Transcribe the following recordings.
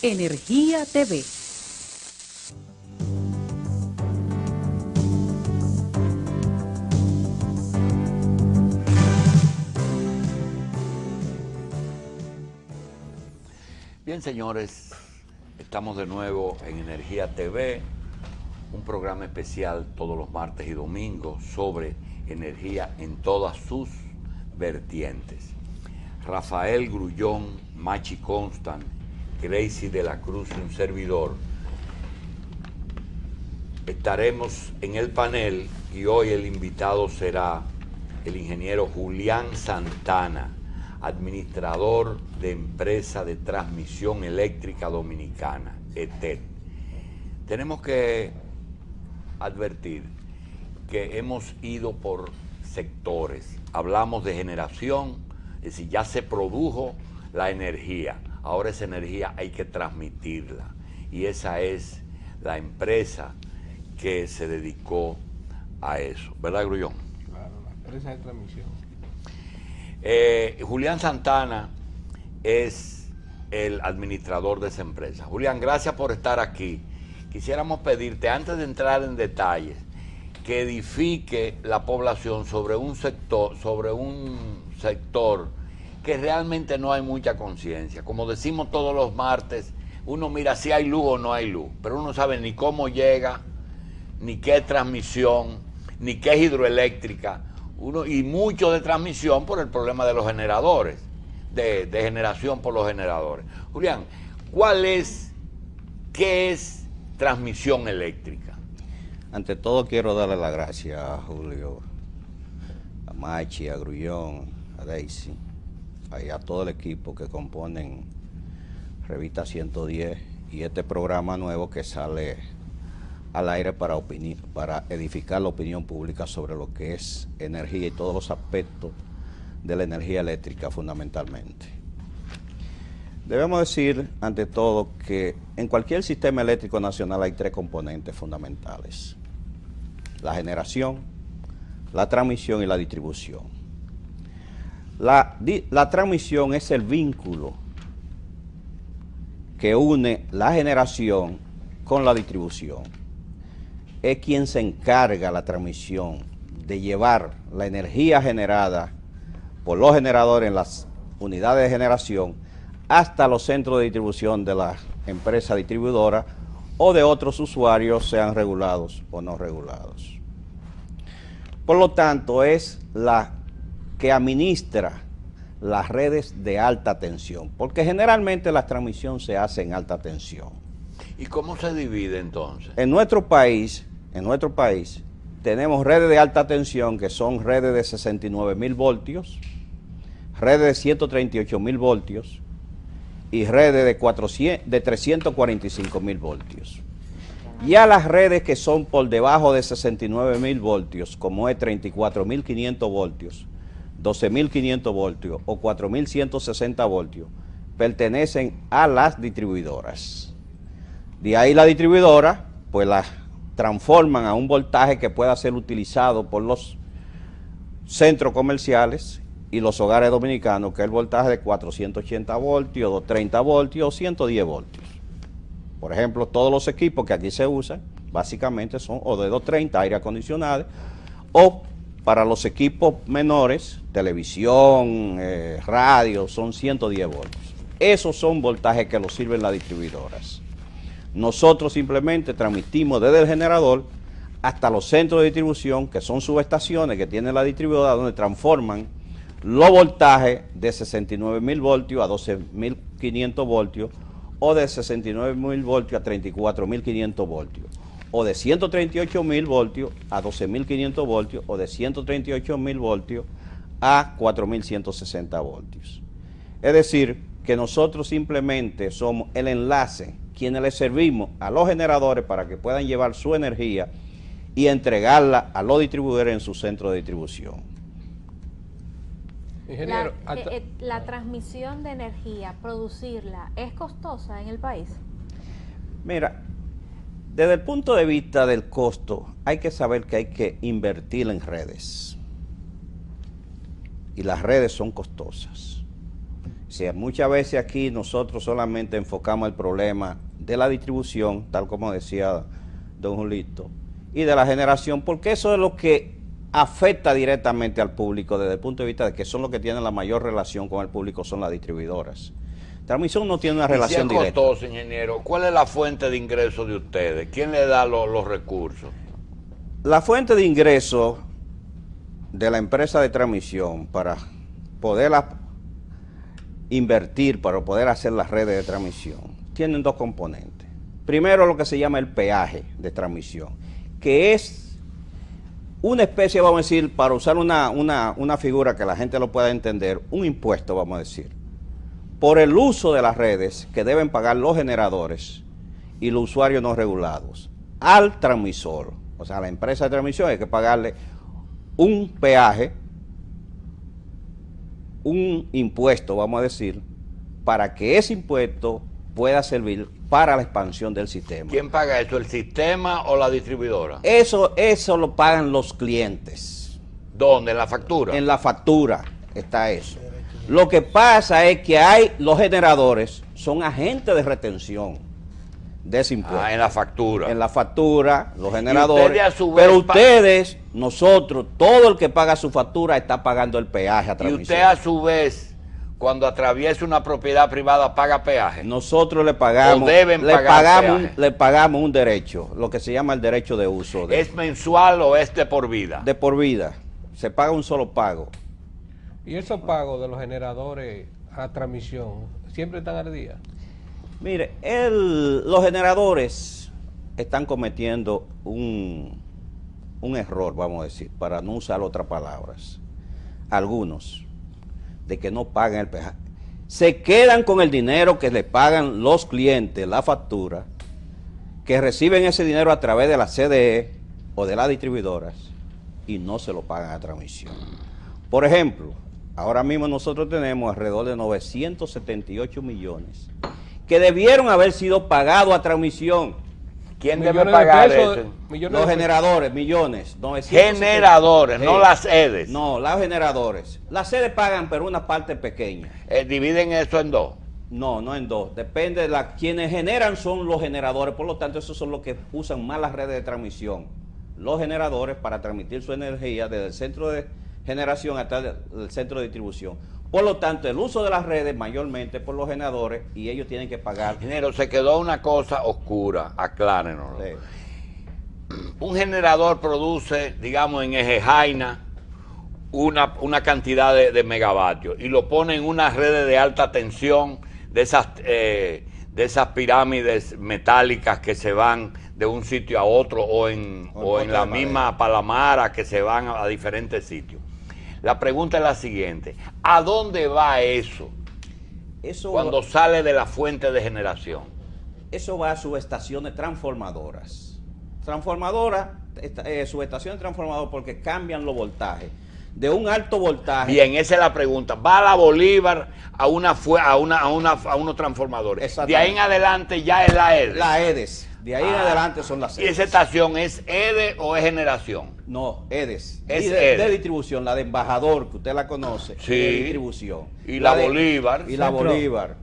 Energía TV. Bien, señores, estamos de nuevo en Energía TV, un programa especial todos los martes y domingos sobre energía en todas sus vertientes. Rafael Grullón, Machi Constant, Gracie de la Cruz y un servidor estaremos en el panel, y hoy el invitado será el ingeniero Julián Santana, administrador de Empresa de Transmisión Eléctrica Dominicana, ETED. Tenemos que advertir que hemos ido por sectores. Hablamos de generación, es decir, ya se produjo la energía, ahora esa energía hay que transmitirla, y esa es la empresa que se dedicó a eso, ¿verdad, Grullón? Claro, la empresa de transmisión. Julián Santana es el administrador de esa empresa. Julián, gracias por estar aquí. Quisiéramos pedirte, antes de entrar en detalles, que edifique la población sobre un sector que realmente no hay mucha conciencia. Como decimos todos los martes, uno mira si hay luz o no hay luz, pero uno no sabe ni cómo llega, ni qué es transmisión, ni qué es hidroeléctrica, y mucho de transmisión por el problema de los generadores, de generación por los generadores. Julián, ¿qué es transmisión eléctrica? Ante todo quiero darle las gracias a Julio, a Machi, a Grullón, a Daisy, y a todo el equipo que componen Revista 110 y este programa nuevo que sale al aire para edificar la opinión pública sobre lo que es energía y todos los aspectos de la energía eléctrica fundamentalmente. Debemos decir, ante todo, que en cualquier sistema eléctrico nacional hay tres componentes fundamentales: la generación, la transmisión y la distribución. La transmisión es el vínculo que une la generación con la distribución. Es quien se encarga, la transmisión, de llevar la energía generada por los generadores en las unidades de generación hasta los centros de distribución de la empresa distribuidora o de otros usuarios, sean regulados o no regulados. Por lo tanto, es la que administra las redes de alta tensión, porque generalmente la transmisión se hace en alta tensión. ¿Y cómo se divide entonces? En nuestro país tenemos redes de alta tensión que son redes de 69.000 voltios, redes de 138.000 voltios y redes de 345.000 voltios. Ya las redes que son por debajo de 69.000 voltios, como es 34.500 voltios, 12.500 voltios o 4.160 voltios, pertenecen a las distribuidoras. De ahí la distribuidora, pues las transforman a un voltaje que pueda ser utilizado por los centros comerciales y los hogares dominicanos, que es el voltaje de 480 voltios, 230 voltios o 110 voltios. Por ejemplo, todos los equipos que aquí se usan, básicamente son o de 230, aire acondicionado, o para los equipos menores, televisión, radio, son 110 voltios. Esos son voltajes que los sirven las distribuidoras. Nosotros simplemente transmitimos desde el generador hasta los centros de distribución, que son subestaciones que tiene la distribuidora, donde transforman los voltajes de 69.000 voltios a 12.500 voltios, o de 69.000 voltios a 34.500 voltios, o de 138.000 voltios a 12.500 voltios, o de 138.000 voltios a 4.160 voltios. Es decir, que nosotros simplemente somos el enlace, quienes le servimos a los generadores para que puedan llevar su energía y entregarla a los distribuidores en su centro de distribución. Ingeniero, la transmisión de energía, producirla, ¿es costosa en el país? Mira, desde el punto de vista del costo, hay que saber que hay que invertir en redes. Y las redes son costosas. Si muchas veces aquí nosotros solamente enfocamos el problema de la distribución, tal como decía don Julito, y de la generación, porque eso es lo que afecta directamente al público desde el punto de vista de que son los que tienen la mayor relación con el público, son las distribuidoras. Transmisión no tiene una relación si es directa. costoso, ingeniero, ¿cuál es la fuente de ingreso de ustedes? ¿Quién le da los recursos? La fuente de ingreso de la empresa de transmisión para poderla invertir, para poder hacer las redes de transmisión, tienen dos componentes. Primero, lo que se llama el peaje de transmisión, que es una especie, vamos a decir, para usar una figura que la gente lo pueda entender, un impuesto, vamos a decir, por el uso de las redes que deben pagar los generadores y los usuarios no regulados al transmisor. O sea, a la empresa de transmisión hay que pagarle un peaje, un impuesto, vamos a decir, para que ese impuesto pueda servir para la expansión del sistema. ¿Quién paga eso, el sistema o la distribuidora? Eso lo pagan los clientes. ¿Dónde? ¿En la factura? En la factura está eso. Lo que pasa es que los generadores son agentes de retención de ese impuesto. En la factura. En la factura, los generadores. Ustedes, a su vez, pero ustedes, nosotros, todo el que paga su factura está pagando el peaje a transmisión. Y usted a su vez, cuando atraviesa una propiedad privada, paga peaje. Nosotros le pagamos, ¿O deben pagar peaje? le pagamos un derecho, lo que se llama el derecho de uso. ¿Es mensual o es de por vida? De por vida. Se paga un solo pago. ¿Y esos pagos de los generadores a transmisión siempre están al día? Mire, los generadores están cometiendo un error, vamos a decir, para no usar otras palabras. Algunos, de que no pagan el peaje. Se quedan con el dinero que le pagan los clientes, la factura, que reciben ese dinero a través de la CDE o de las distribuidoras y no se lo pagan a transmisión. Por ejemplo, ahora mismo nosotros tenemos alrededor de 978 millones que debieron haber sido pagados a transmisión. ¿Quién debe pagar pesos, eso? Los generadores, millones. Generadores, no las EDES. No, los generadores. Las sedes pagan, pero una parte pequeña. Dividen eso en dos. No en dos. Depende de quienes generan son los generadores, por lo tanto, esos son los que usan más las redes de transmisión. Los generadores para transmitir su energía desde el centro de generación hasta el centro de distribución. Por lo tanto, el uso de las redes mayormente por los generadores y ellos tienen que pagar. Ingeniero, se quedó una cosa oscura, aclárenos. Sí. Un generador produce, digamos, en eje Jaina, una cantidad de megavatios y lo pone en unas redes de alta tensión de esas pirámides metálicas que se van de un sitio a otro o en la misma Palamara que se van a diferentes sitios. La pregunta es la siguiente: ¿a dónde va eso cuando sale de la fuente de generación? Eso va a subestaciones transformadoras. Subestaciones transformadoras porque cambian los voltajes. De un alto voltaje. Bien, esa es la pregunta. Va a la Bolívar a unos transformadores. De ahí en adelante ya es la EDES. La EDES. De ahí en adelante son las EDES. ¿Y esa estación es EDES o es generación? No, EDES. Es de distribución, la de Embajador, que usted la conoce. Sí. De distribución. Y la Bolívar. Y la Bolívar.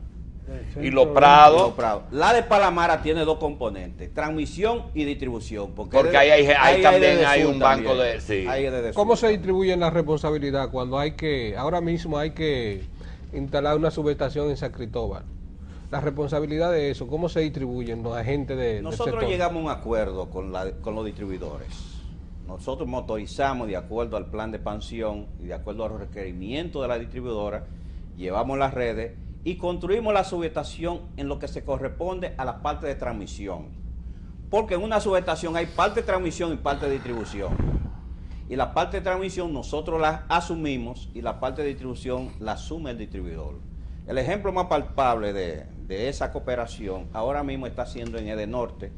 Y los Prados. La de Palamara tiene dos componentes: transmisión y distribución. Porque ahí también hay un banco de... Sí. ¿Cómo se distribuyen las responsabilidades cuando ahora mismo hay que instalar una subestación en San Cristóbal? La responsabilidad de eso, ¿cómo se distribuyen los agentes del Nosotros sector? llegamos a un acuerdo con los distribuidores. Nosotros motorizamos de acuerdo al plan de expansión y de acuerdo a los requerimientos de la distribuidora, llevamos las redes y construimos la subestación en lo que se corresponde a la parte de transmisión. Porque en una subestación hay parte de transmisión y parte de distribución. Y la parte de transmisión nosotros la asumimos y la parte de distribución la asume el distribuidor. El ejemplo más palpable de esa cooperación ahora mismo está siendo en Edenorte,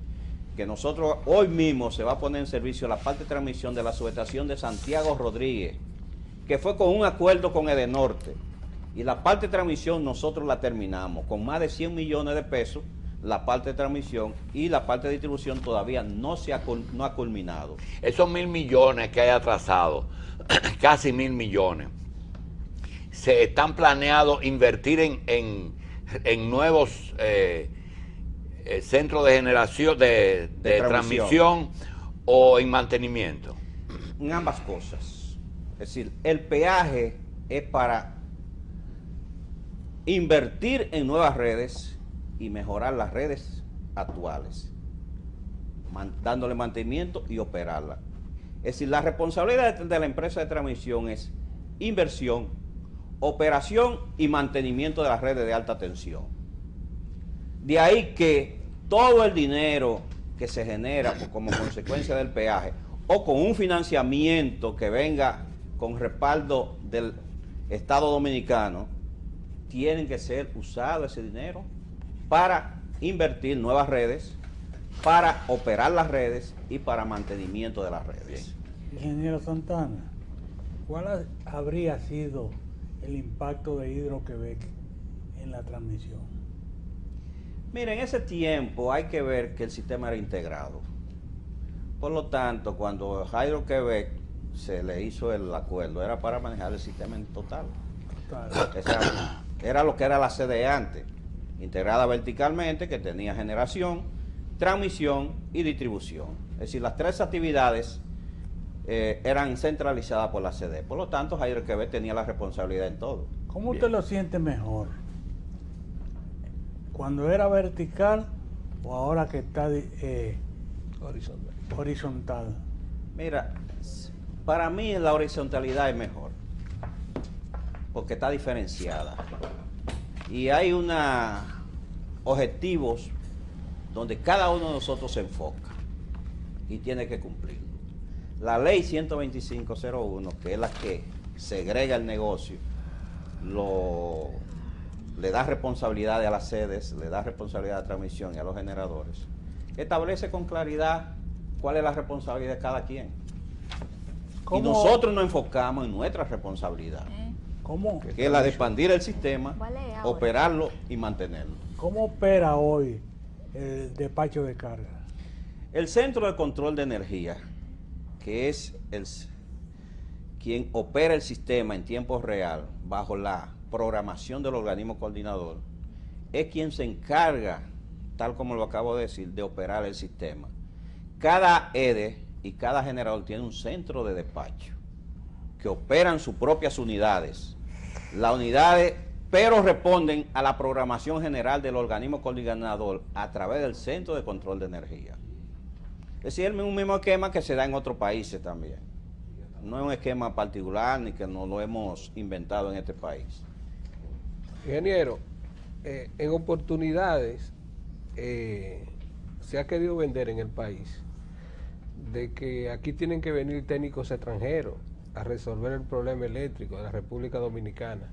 que nosotros hoy mismo se va a poner en servicio la parte de transmisión de la subestación de Santiago Rodríguez, que fue con un acuerdo con Edenorte. Y la parte de transmisión nosotros la terminamos con más de 100 millones de pesos, la parte de transmisión, y la parte de distribución todavía no ha culminado. Esos 1.000 millones que hay atrasados, casi 1.000 millones, se están planeados invertir en nuevos centros de generación, de transmisión o en mantenimiento? En ambas cosas. Es decir, el peaje es para invertir en nuevas redes y mejorar las redes actuales, dándole mantenimiento y operarla. Es decir, la responsabilidad de la empresa de transmisión es inversión, operación y mantenimiento de las redes de alta tensión. De ahí que todo el dinero que se genera como consecuencia del peaje o con un financiamiento que venga con respaldo del Estado Dominicano, tienen que ser usado ese dinero para invertir nuevas redes, para operar las redes y para mantenimiento de las redes. Ingeniero Santana, ¿cuál habría sido el impacto de Hidro-Québec en la transmisión? Mira, en ese tiempo hay que ver que el sistema era integrado. Por lo tanto, cuando a Hidro-Québec se le hizo el acuerdo, era para manejar el sistema en total. Era lo que era la CDE antes, integrada verticalmente, que tenía generación, transmisión y distribución. Es decir, las tres actividades eran centralizadas por la CDE. Por lo tanto, Hidro-Québec tenía la responsabilidad en todo. ¿Cómo usted lo siente mejor? ¿Cuando era vertical o ahora que está horizontal? Mira, para mí la horizontalidad es mejor, porque está diferenciada. Y hay objetivos donde cada uno de nosotros se enfoca y tiene que cumplir. La ley 125.01, que es la que segrega el negocio, le da responsabilidad a las sedes, le da responsabilidad a transmisión y a los generadores, establece con claridad cuál es la responsabilidad de cada quien. Y nosotros nos enfocamos en nuestra responsabilidad, ¿Cómo? que es la de expandir el sistema, operarlo y mantenerlo. ¿Cómo opera hoy el despacho de carga? El Centro de Control de Energía, que es quien opera el sistema en tiempo real bajo la programación del organismo coordinador, es quien se encarga, tal como lo acabo de decir, de operar el sistema. Cada EDE y cada generador tiene un centro de despacho que operan sus propias unidades. Las unidades, pero responden a la programación general del organismo coordinador a través del Centro de Control de Energía. Es decir, es un mismo esquema que se da en otros países también. No es un esquema particular ni que no lo hemos inventado en este país. Ingeniero, en oportunidades se ha querido vender en el país de que aquí tienen que venir técnicos extranjeros a resolver el problema eléctrico de la República Dominicana.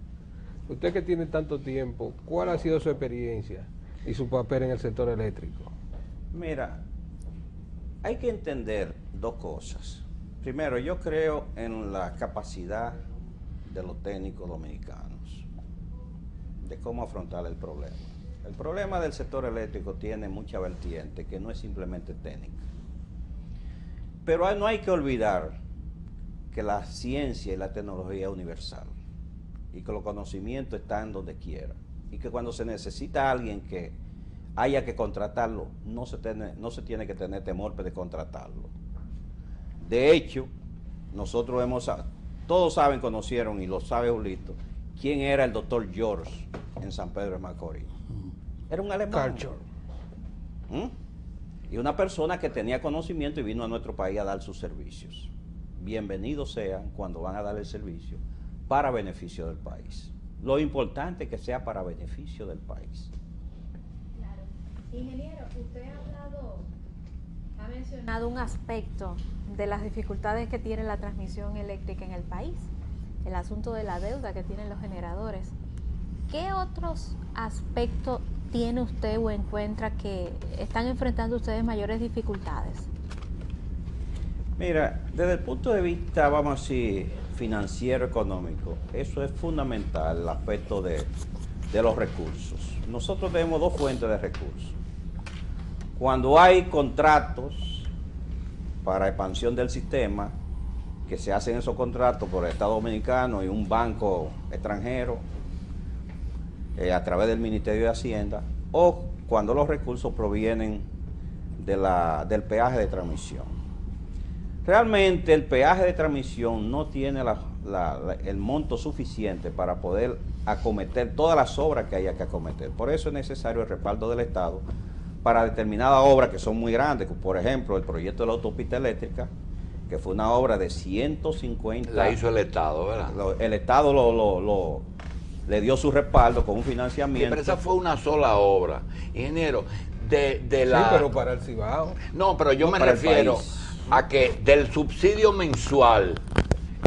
Usted que tiene tanto tiempo, ¿cuál ha sido su experiencia y su papel en el sector eléctrico? Mira, hay que entender dos cosas. Primero, yo creo en la capacidad de los técnicos dominicanos de cómo afrontar el problema. El problema del sector eléctrico tiene mucha vertiente que no es simplemente técnica. Pero no hay que olvidar que la ciencia y la tecnología es universal y que los conocimientos están donde quiera y que cuando se necesita a alguien que haya que contratarlo, no se tiene que tener temor de contratarlo. De hecho, nosotros todos conocieron y lo sabe Julito, quién era el doctor George en San Pedro de Macorís. Era un alemán. Y una persona que tenía conocimiento y vino a nuestro país a dar sus servicios. Bienvenidos sean cuando van a dar el servicio para beneficio del país. Lo importante es que sea para beneficio del país. Claro. Ingeniero, usted ha mencionado un aspecto de las dificultades que tiene la transmisión eléctrica en el país, el asunto de la deuda que tienen los generadores. ¿Qué otros aspectos tiene usted o encuentra que están enfrentando ustedes mayores dificultades? Mira, desde el punto de vista, vamos a decir, financiero, económico, eso es fundamental, el aspecto de los recursos. Nosotros tenemos dos fuentes de recursos. Cuando hay contratos para expansión del sistema, que se hacen esos contratos por el Estado Dominicano y un banco extranjero a través del Ministerio de Hacienda, o cuando los recursos provienen del peaje de transmisión. Realmente el peaje de transmisión no tiene el monto suficiente para poder acometer todas las obras que haya que acometer. Por eso es necesario el respaldo del Estado para determinadas obras que son muy grandes, como por ejemplo el proyecto de la autopista eléctrica, que fue una obra de 150... La hizo el Estado, ¿verdad? El Estado le dio su respaldo con un financiamiento. Sí, pero esa fue una sola obra. Ingeniero, de la... Sí, pero para el Cibao. No, pero yo No, me para el refiero país. a que del subsidio mensual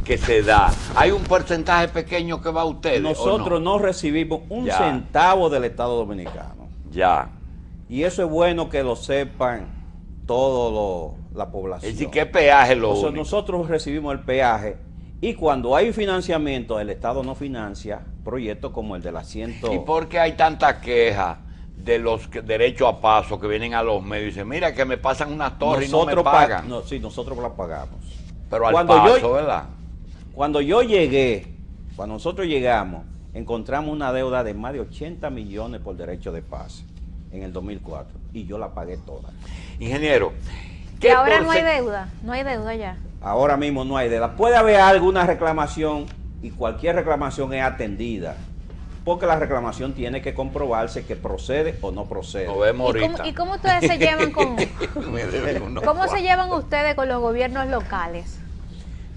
que se da, ¿hay un porcentaje pequeño que va a ustedes? Nosotros no recibimos un Ya. centavo del Estado Dominicano. Ya. Y eso es bueno que lo sepan toda la población. Es decir, ¿qué peaje lo único? Nosotros recibimos el peaje y cuando hay financiamiento, el Estado no financia proyectos como el de la 100. ¿Y por qué hay tanta queja de los derechos a paso que vienen a los medios y dicen, mira que me pasan una torre y no me pagan? Sí, nosotros la pagamos. Pero al Cuando paso, yo- ¿verdad? Cuando nosotros llegamos, encontramos una deuda de más de 80 millones por derecho de pase en el 2004 y yo la pagué toda. Ingeniero, Y ahora no hay porcen- deuda, no hay deuda ya. Ahora mismo no hay deuda. Puede haber alguna reclamación y cualquier reclamación es atendida, porque la reclamación tiene que comprobarse que procede o no procede. Nos vemos ¿Y ahorita. cómo ustedes se llevan con Me deben unos cómo se cuantos. llevan ustedes con los gobiernos locales?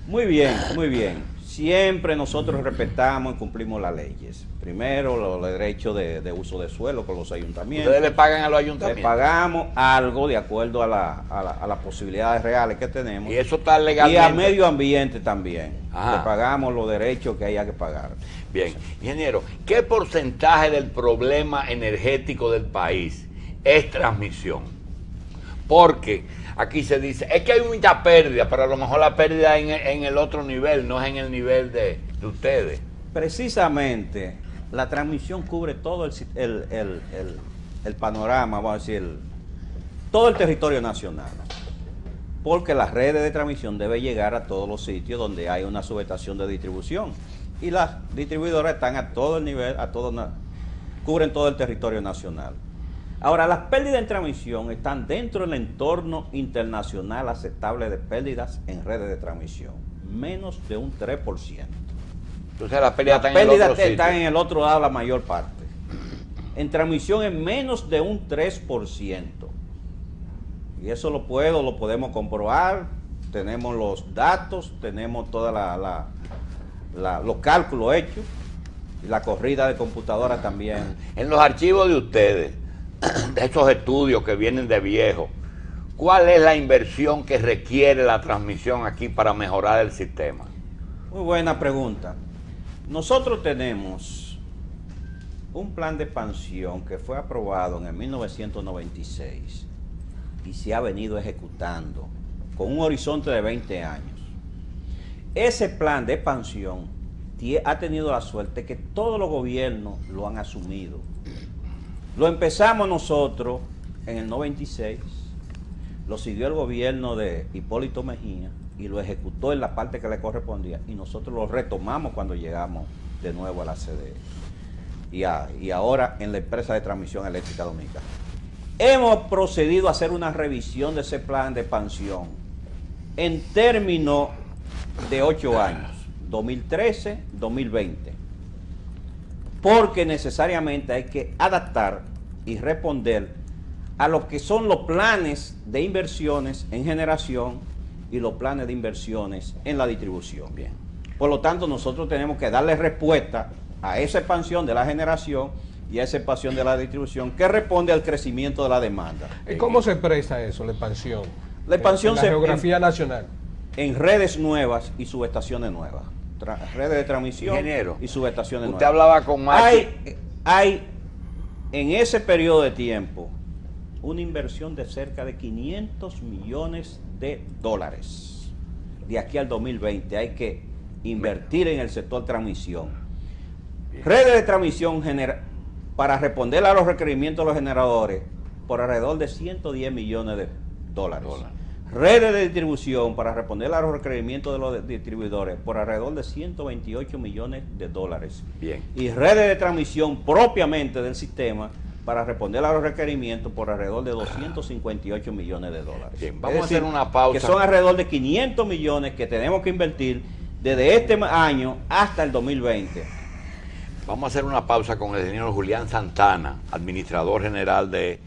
Muy bien, muy bien. Siempre nosotros respetamos y cumplimos las leyes. Primero, los derechos de uso de suelo con los ayuntamientos. Ustedes le pagan a los Le ayuntamientos. pagamos algo de acuerdo a las posibilidades reales que tenemos. Y eso está Y legalmente. a medio ambiente también. Ajá. Le pagamos los derechos que haya que pagar. Bien, ingeniero, ¿qué porcentaje del problema energético del país es transmisión? Porque aquí se dice, es que hay mucha pérdida, pero a lo mejor la pérdida en el otro nivel, no es en el nivel de ustedes. Precisamente, la transmisión cubre todo el panorama, vamos a decir, todo el territorio nacional. Porque las redes de transmisión deben llegar a todos los sitios donde hay una subestación de distribución. Y las distribuidoras están a todo el nivel, cubren todo el territorio nacional. Ahora, las pérdidas en transmisión están dentro del entorno internacional aceptable de pérdidas en redes de transmisión. Menos de un 3%. Entonces la pérdida Las está en el pérdidas otro sitio. están en el otro lado la mayor parte. En transmisión en menos de un 3%. Y eso lo podemos comprobar. Tenemos los datos, tenemos todos los cálculos hechos. Y la corrida de computadoras también. En los archivos de ustedes, de esos estudios que vienen de viejo, ¿cuál es la inversión que requiere la transmisión aquí para mejorar el sistema? Muy buena pregunta. Nosotros tenemos un plan de expansión que fue aprobado en el 1996 y se ha venido ejecutando con un horizonte de 20 años. Ese plan de expansión ha tenido la suerte que todos los gobiernos lo han asumido. Lo empezamos nosotros en el 96, lo siguió el gobierno de Hipólito Mejía y lo ejecutó en la parte que le correspondía y nosotros lo retomamos cuando llegamos de nuevo a la CDE y ahora en la empresa de transmisión eléctrica dominicana. Hemos procedido a hacer una revisión de ese plan de expansión en términos de 8 años, 2013-2020, porque necesariamente hay que adaptar y responder a lo que son los planes de inversiones en generación y los planes de inversiones en la distribución. Bien. Por lo tanto, nosotros tenemos que darle respuesta a esa expansión de la generación y a esa expansión de la distribución que responde al crecimiento de la demanda. ¿Y cómo se expresa eso, la expansión? La expansión en la se- geografía nacional. En redes nuevas y subestaciones nuevas. Redes de transmisión Ingeniero, y subestaciones usted nuevas. hablaba con Maxi. Hay en ese periodo de tiempo una inversión de cerca de 500 millones de dólares. De aquí al 2020 hay que invertir en el sector transmisión. Redes de transmisión para responder a los requerimientos de los generadores por alrededor de 110 millones de dólares. redes de distribución para responder a los requerimientos de los distribuidores por alrededor de 128 millones de dólares. Bien. Y redes de transmisión propiamente del sistema para responder a los requerimientos por alrededor de 258 millones de dólares. Bien, vamos a hacer una pausa. Que son alrededor de 500 millones que tenemos que invertir desde este año hasta el 2020. Vamos a hacer una pausa con el ingeniero Julián Santana, administrador general de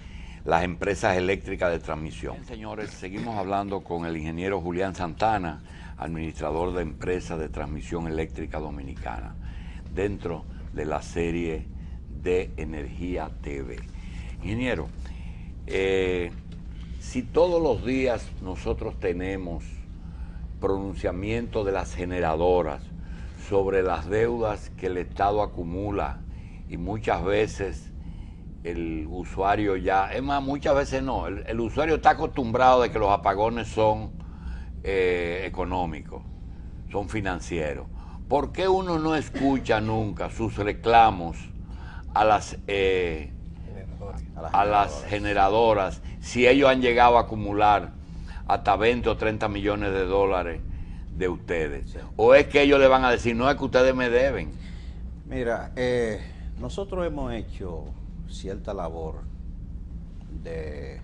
las empresas eléctricas de transmisión. Bien, señores, seguimos hablando con el ingeniero Julián Santana, administrador de empresas de transmisión eléctrica dominicana, dentro de la serie de Energía TV. Ingeniero, si todos los días nosotros tenemos pronunciamiento de las generadoras sobre las deudas que el Estado acumula y muchas veces el usuario ya, es más, muchas veces no, el usuario está acostumbrado de que los apagones son económicos, son financieros. ¿Por qué uno no escucha nunca sus reclamos a las generadoras si ellos han llegado a acumular hasta 20 o 30 millones de dólares de ustedes? Sí. ¿O es que ellos le van a decir, no, es que ustedes me deben? Mira, nosotros hemos hecho cierta labor de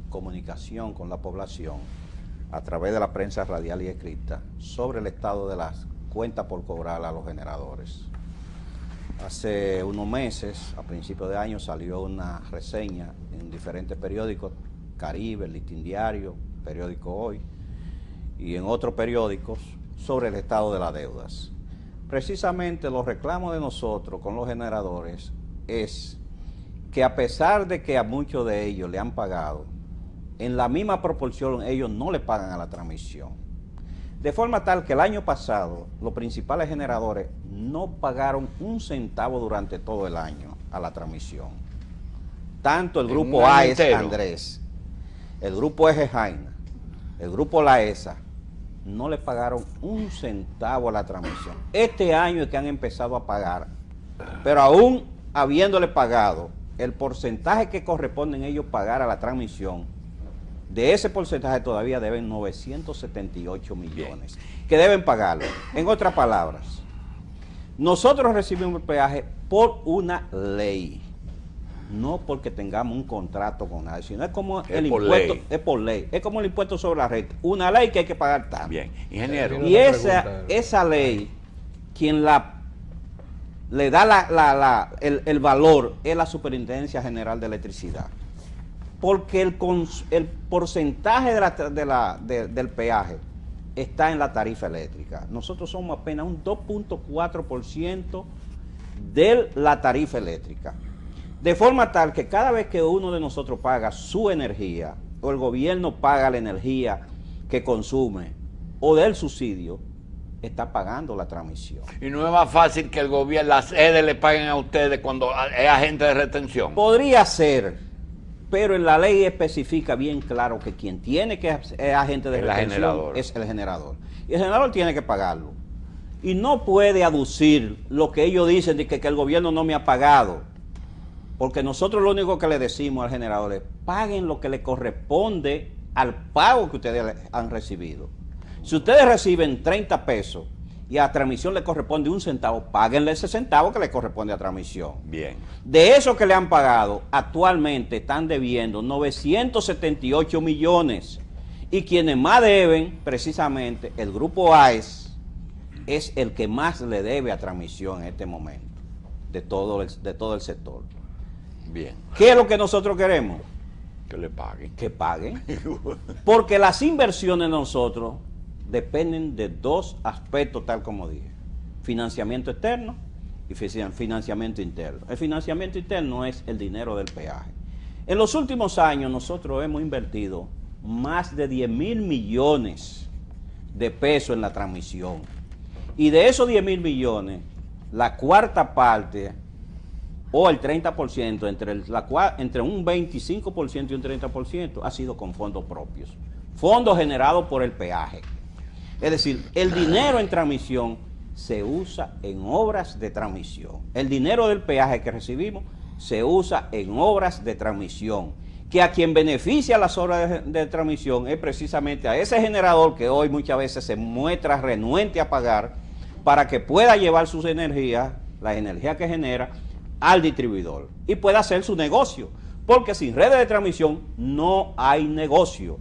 comunicación con la población a través de la prensa radial y escrita sobre el estado de las cuentas por cobrar a los generadores. Hace unos meses, a principios de año, salió una reseña en diferentes periódicos, Caribe, el Listín Diario, Periódico Hoy, y en otros periódicos, sobre el estado de las deudas. Precisamente los reclamos de nosotros con los generadores es que a pesar de que a muchos de ellos le han pagado, en la misma proporción ellos no le pagan a la transmisión. De forma tal que el año pasado los principales generadores no pagaron un centavo durante todo el año a la transmisión. Tanto el grupo AES Andrés, el grupo Eje Jaina, el grupo La ESA, no le pagaron un centavo a la transmisión. Este año es que han empezado a pagar, pero aún habiéndole pagado el porcentaje que corresponden ellos pagar a la transmisión, de ese porcentaje todavía deben 978 millones, que deben pagarlo. En otras palabras, nosotros recibimos el peaje por una ley, no porque tengamos un contrato con nadie, sino es como el impuesto, es por ley, es como el impuesto sobre la renta, una ley que hay que pagar tanto. Bien, ingeniero. Y esa ley, quien le da el valor es la Superintendencia General de Electricidad. Porque el porcentaje del peaje está en la tarifa eléctrica. Nosotros somos apenas un 2.4% de la tarifa eléctrica. De forma tal que cada vez que uno de nosotros paga su energía, o el gobierno paga la energía que consume, o del subsidio, está pagando la transmisión. ¿Y no es más fácil que el gobierno, las EDE le paguen a ustedes cuando es agente de retención? Podría ser. Pero en la ley especifica bien claro que quien tiene que ser agente de retención es el generador. Y el generador tiene que pagarlo. Y no puede aducir lo que ellos dicen de que el gobierno no me ha pagado. Porque nosotros lo único que le decimos al generador es paguen lo que le corresponde al pago que ustedes han recibido. Si ustedes reciben 30 pesos y a transmisión le corresponde un centavo, páguenle ese centavo que le corresponde a transmisión. Bien. De eso que le han pagado, actualmente están debiendo 978 millones. Y quienes más deben, precisamente, el grupo AES, es el que más le debe a transmisión en este momento, de todo el sector. Bien. ¿Qué es lo que nosotros queremos? Que le paguen. Que paguen. Porque las inversiones de nosotros dependen de dos aspectos, tal como dije: financiamiento externo y financiamiento interno. El financiamiento interno es el dinero del peaje. En los últimos años nosotros hemos invertido más de 10.000 millones de pesos en la transmisión. Y de esos 10.000 millones, la cuarta parte, o el 30%, entre un 25% y un 30%, ha sido con fondos propios. Fondos generados por el peaje. Es decir, el dinero en transmisión se usa en obras de transmisión. El dinero del peaje que recibimos se usa en obras de transmisión. que a quien beneficia las obras de transmisión es precisamente a ese generador que hoy muchas veces se muestra renuente a pagar para que pueda llevar sus energías, la energía que genera, al distribuidor y pueda hacer su negocio, porque sin redes de transmisión no hay negocio.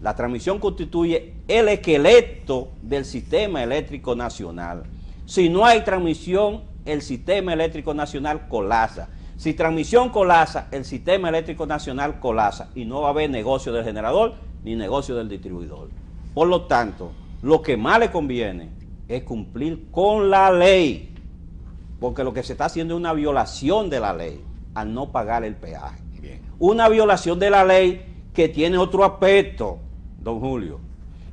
La transmisión constituye el esqueleto del sistema eléctrico nacional. Si no hay transmisión, el sistema eléctrico nacional colapsa. Si transmisión colapsa, el sistema eléctrico nacional colapsa y no va a haber negocio del generador ni negocio del distribuidor. Por lo tanto, lo que más le conviene es cumplir con la ley, porque lo que se está haciendo es una violación de la ley al no pagar el peaje. Bien. Una violación de la ley que tiene otro aspecto, don Julio,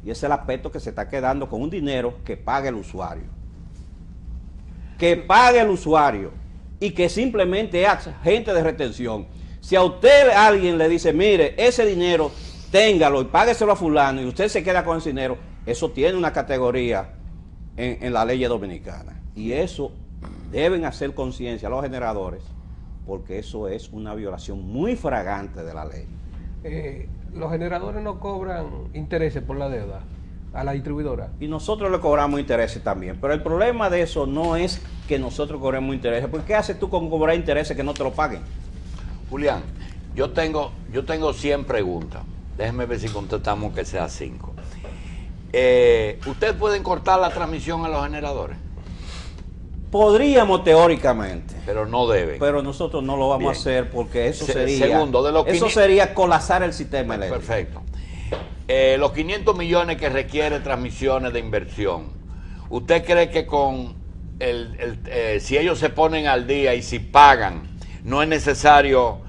y es el aspecto que se está quedando con un dinero que pague el usuario. Que pague el usuario y que simplemente es agente de retención. Si a usted alguien le dice, mire, ese dinero, téngalo y págueselo a fulano, y usted se queda con ese dinero, eso tiene una categoría en la ley dominicana. Y eso deben hacer conciencia a los generadores, porque eso es una violación muy flagrante de la ley. Los generadores no cobran intereses por la deuda a la distribuidora. Y nosotros le cobramos intereses también, pero el problema de eso no es que nosotros cobremos intereses, porque ¿qué haces tú con cobrar intereses que no te lo paguen? Julián, yo tengo 100 preguntas. Déjenme ver si contestamos que sea 5. ¿Ustedes pueden cortar la transmisión a los generadores? Podríamos teóricamente, Pero no deben. pero nosotros no lo vamos Bien. a hacer porque eso Segundo, de los eso 500 sería colapsar el sistema eléctrico. Perfecto. Los 500 millones que requiere transmisiones de inversión, ¿usted cree que con si ellos se ponen al día y si pagan, no es necesario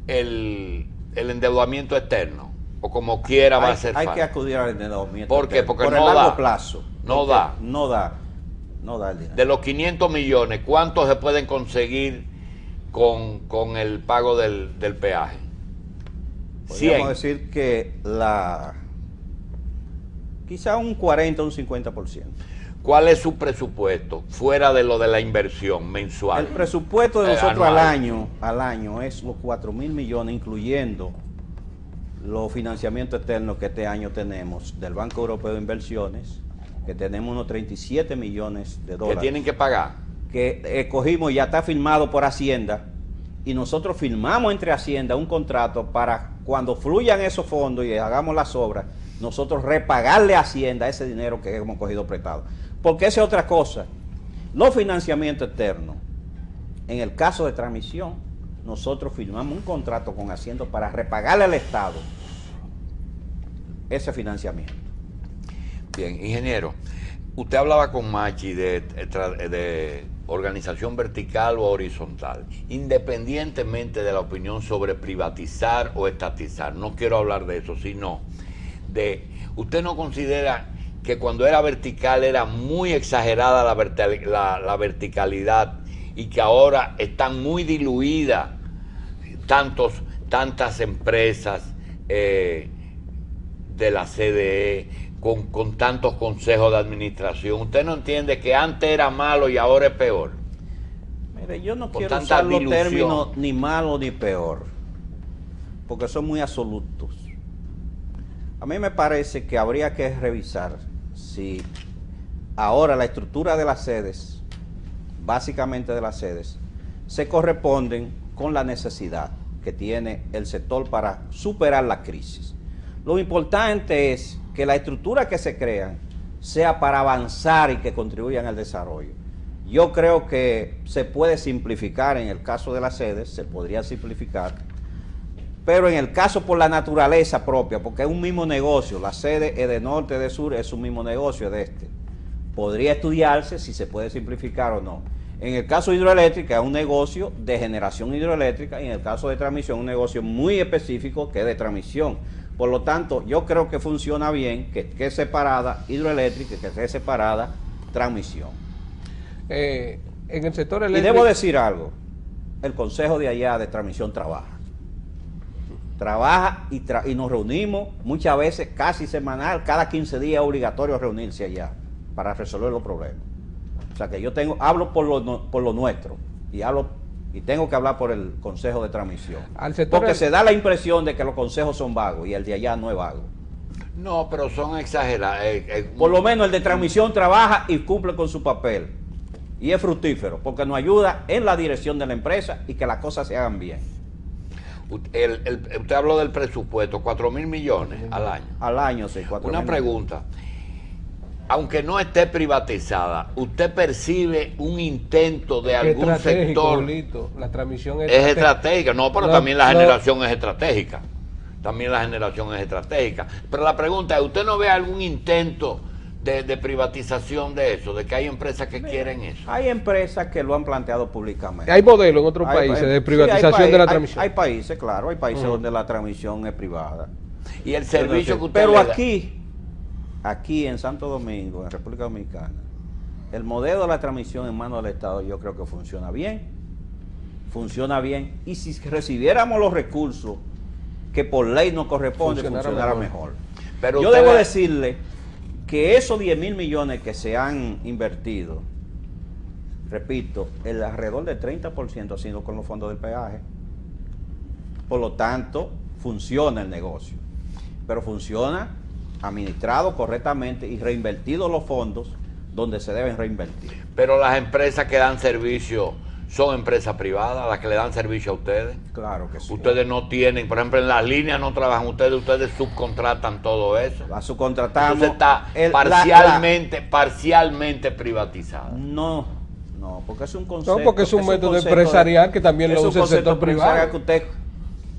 el endeudamiento externo? ¿O como quiera va a ser Hay falta? que acudir al endeudamiento. ¿Por qué? Porque por no el largo da. plazo. No Porque da. No da el dinero. De los 500 millones, ¿cuántos se pueden conseguir con el pago del peaje? Podríamos 100. decir que quizá un 40 o un 50%. ¿Cuál es su presupuesto fuera de lo de la inversión mensual? El presupuesto de nosotros anual. al año es los 4.000 millones, incluyendo los financiamientos externos que este año tenemos del Banco Europeo de Inversiones, que tenemos unos 37 millones de ¿Que dólares. tienen que pagar? Que cogimos y ya está firmado por Hacienda, y nosotros firmamos entre Hacienda un contrato para cuando fluyan esos fondos y hagamos las obras, nosotros repagarle a Hacienda ese dinero que hemos cogido prestado. Porque esa es otra cosa. Los financiamientos externos, en el caso de transmisión, nosotros firmamos un contrato con Hacienda para repagarle al Estado ese financiamiento. Bien, ingeniero, usted hablaba con Machi de organización vertical o horizontal, independientemente de la opinión sobre privatizar o estatizar. No quiero hablar de eso, sino de, ¿usted no considera que cuando era vertical era muy exagerada la verticalidad y que ahora están muy diluidas tantas empresas de la CDE con tantos consejos de administración? ¿Usted no entiende que antes era malo y ahora es peor? Mire, yo no Con quiero tanta usar los dilución. términos ni malo ni peor, porque son muy absolutos. A mí me parece que habría que revisar si ahora la estructura de las sedes, básicamente de las sedes, se corresponden con la necesidad que tiene el sector para superar la crisis. Lo importante es que la estructura que se crean sea para avanzar y que contribuyan al desarrollo. Yo creo que se puede simplificar en el caso de las sedes, se podría simplificar, pero en el caso por la naturaleza propia, porque es un mismo negocio, la sede es de norte, de sur, es un mismo negocio de este. Podría estudiarse si se puede simplificar o no. En el caso hidroeléctrica es un negocio de generación hidroeléctrica y en el caso de transmisión un negocio muy específico que es de transmisión. Por lo tanto, yo creo que funciona bien que es separada hidroeléctrica y que esté separada transmisión. En el sector Y eléctrico... debo decir algo, el consejo de allá de transmisión trabaja y nos reunimos muchas veces, casi semanal, cada 15 días es obligatorio reunirse allá para resolver los problemas. O sea que yo hablo por lo nuestro y hablo y tengo que hablar por el Consejo de Transmisión, Al sector porque del- se da la impresión de que los consejos son vagos y el de allá no es vago. No, pero son exagerados. Por lo menos el de transmisión trabaja y cumple con su papel. Y es fructífero, porque nos ayuda en la dirección de la empresa y que las cosas se hagan bien. Usted habló del presupuesto, 4.000 millones al año. Al año, sí, 4.000. Una pregunta. Aunque no esté privatizada, ¿usted percibe un intento de algún estratégico, sector? Lito. La transmisión Es estratégica, no, pero No, también la no. generación es estratégica. También la generación es estratégica. Pero la pregunta es, ¿usted no ve algún intento de privatización de eso? De que hay empresas que quieren eso. Hay empresas que lo han planteado públicamente. Hay modelos en otros Hay países pa- de sí, privatización hay de la hay- transmisión. Hay países, claro, hay países Ujú. donde la transmisión es privada. Y el servicio que usted Pero le da- aquí en Santo Domingo, en República Dominicana, el modelo de la transmisión en manos del Estado yo creo que funciona bien. Funciona bien. Y si recibiéramos los recursos que por ley nos corresponde, Funcionara funcionara mejor. mejor. Pero Yo usted debo le- decirle que esos 10.000 millones que se han invertido, repito, el alrededor del 30% ha sido con los fondos del peaje. Por lo tanto, funciona el negocio. Pero funciona administrado correctamente y reinvertido los fondos donde se deben reinvertir. Pero las empresas que dan servicio son empresas privadas, las que le dan servicio a ustedes. Claro que sí. Ustedes no tienen, por ejemplo, en las líneas no trabajan ustedes subcontratan todo eso. La subcontratamos. Entonces está parcialmente privatizada. No, porque es un concepto. No, porque es un método concepto empresarial que también es lo un usa el concepto sector empresarial privado. que usted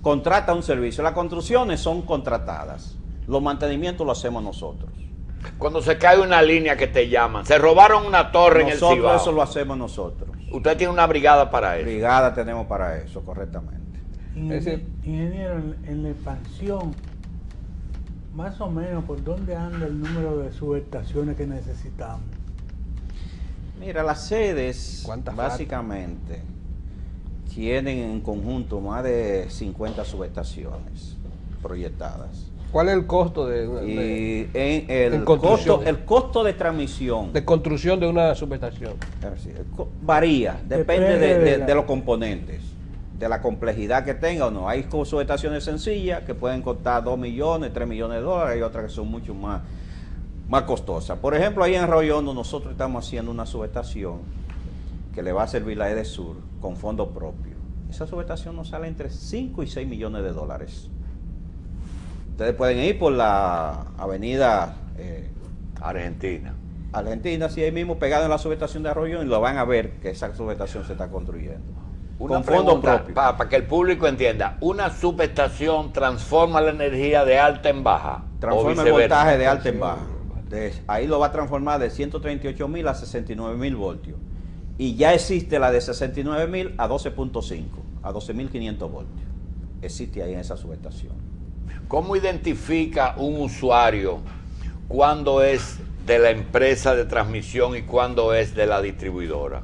contrata un servicio. Las construcciones son contratadas. Los mantenimientos lo hacemos nosotros. Cuando se cae una línea que te llaman, se robaron una torre en el Nosotros Cibao. eso lo hacemos nosotros. Usted tiene una brigada para eso. Brigada tenemos para eso, correctamente. Ingeniero, en la expansión, más o menos, ¿por dónde anda el número de subestaciones que necesitamos? Mira, las sedes ¿Cuántas básicamente tienen en conjunto más de 50 subestaciones proyectadas. ¿Cuál es el costo de El costo de transmisión construcción de una subestación? varía, depende Depende de los componentes, de la complejidad que tenga o no. Hay subestaciones sencillas que pueden costar 2 millones, 3 millones de dólares, hay otras que son mucho más costosas. Por ejemplo, ahí en Arroyo Hondo nosotros estamos haciendo una subestación que le va a servir la EDESUR con fondo propio. Esa subestación nos sale entre 5 y 6 millones de dólares. Ustedes pueden ir por la avenida Argentina. Argentina, sí, ahí mismo pegado en la subestación de Arroyo, y lo van a ver que esa subestación se está construyendo. Una Con fondo pregunta, propio. para que el público entienda, ¿una subestación transforma la energía de alta en baja? Transforma ¿O el viceversa? voltaje de alta en baja. Ahí lo va a transformar de 138.000 a 69.000 voltios. Y ya existe la de 69.000 a 12.5, a 12.500 voltios. Existe ahí en esa subestación. ¿Cómo identifica un usuario cuándo es de la empresa de transmisión y cuándo es de la distribuidora?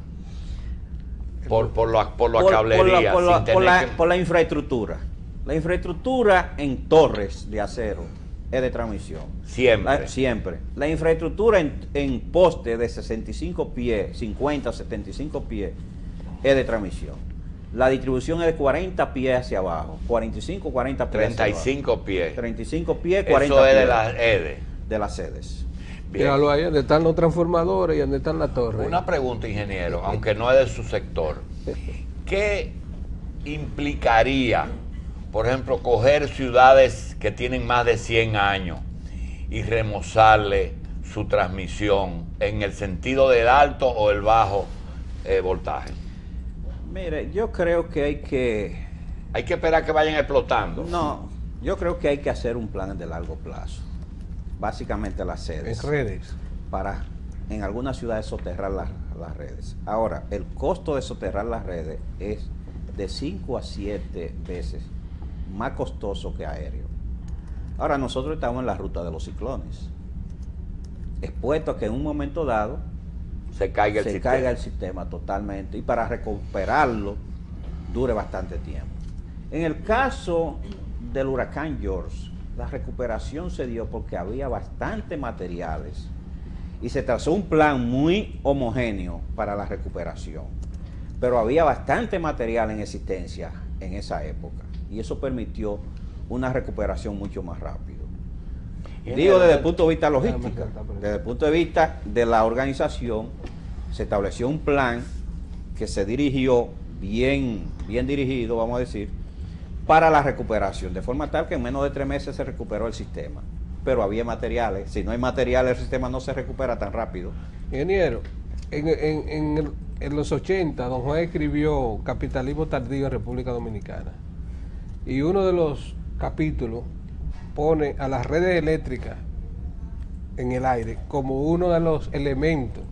Por la cablería. sin tener que- Por la infraestructura. La infraestructura en torres de acero es de transmisión. Siempre. Siempre. La infraestructura en poste de 65 pies, 50, 75 pies, es de transmisión. La distribución es de 40 pies hacia abajo. 45, 40 pies. hacia 35 abajo. pies. 35 pies, 40 Eso es pies. de la EDE. De las sedes. Bien. Míralo ahí, donde están los transformadores y donde están las torres. Una pregunta, ingeniero, aunque no es de su sector. ¿Qué implicaría, por ejemplo, coger ciudades que tienen más de 100 años y remozarle su transmisión en el sentido del alto o el bajo voltaje? Mire, yo creo que hay que... Hay que esperar que vayan explotando. No, yo creo que hay que hacer un plan de largo plazo. Básicamente las sedes. En redes. Para en algunas ciudades soterrar las redes. Ahora, el costo de soterrar las redes es de 5 a 7 veces más costoso que aéreo. Ahora, nosotros estamos en la ruta de los ciclones, expuesto a que en un momento dado Se caiga el sistema totalmente, y para recuperarlo dure bastante tiempo. En el caso del huracán George, la recuperación se dio porque había bastantes materiales y se trazó un plan muy homogéneo para la recuperación. pero había bastante material en existencia en esa época y eso permitió una recuperación mucho más rápido. Digo desde el punto de vista logístico, desde el punto de vista de la organización, se estableció un plan que se dirigió bien dirigido, vamos a decir, para la recuperación, de forma tal que en menos de 3 meses se recuperó el sistema. Pero había materiales, si no hay materiales el sistema no se recupera tan rápido. Ingeniero, en los 80, don Juan escribió Capitalismo Tardío en República Dominicana. Y uno de los capítulos pone a las redes eléctricas en el aire como uno de los elementos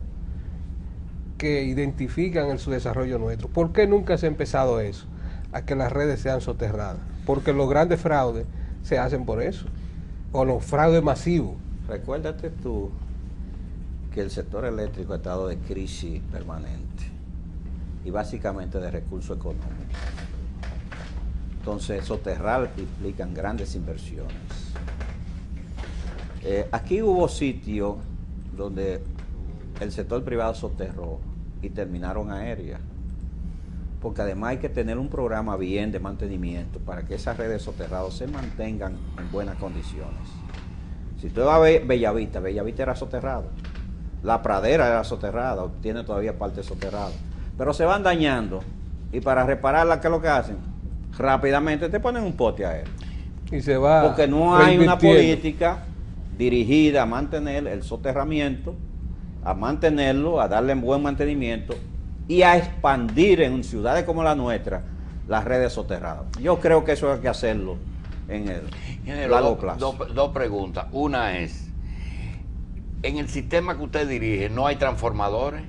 que identifican el subdesarrollo nuestro. ¿Por qué nunca se ha empezado eso? A que las redes sean soterradas. Porque los grandes fraudes se hacen por eso. O los fraudes masivos. Recuérdate tú que el sector eléctrico ha estado de crisis permanente y básicamente de recursos económicos. Entonces, soterrar implican grandes inversiones. Aquí hubo sitios donde el sector privado soterró y terminaron aéreas, porque además hay que tener un programa bien de mantenimiento para que esas redes soterradas se mantengan en buenas condiciones. Si tú vas a ver Bellavista era soterrado, La Pradera era soterrada, tiene todavía parte soterrada, pero se van dañando y para repararla, ¿qué es lo que hacen? Rápidamente te ponen un poste aéreo. Y se va. Porque no hay una política dirigida a mantener el soterramiento, a mantenerlo, a darle buen mantenimiento y a expandir en ciudades como la nuestra las redes soterradas. Yo creo que eso hay que hacerlo en el largo plazo. Dos preguntas. Una es, en el sistema que usted dirige, ¿no hay transformadores?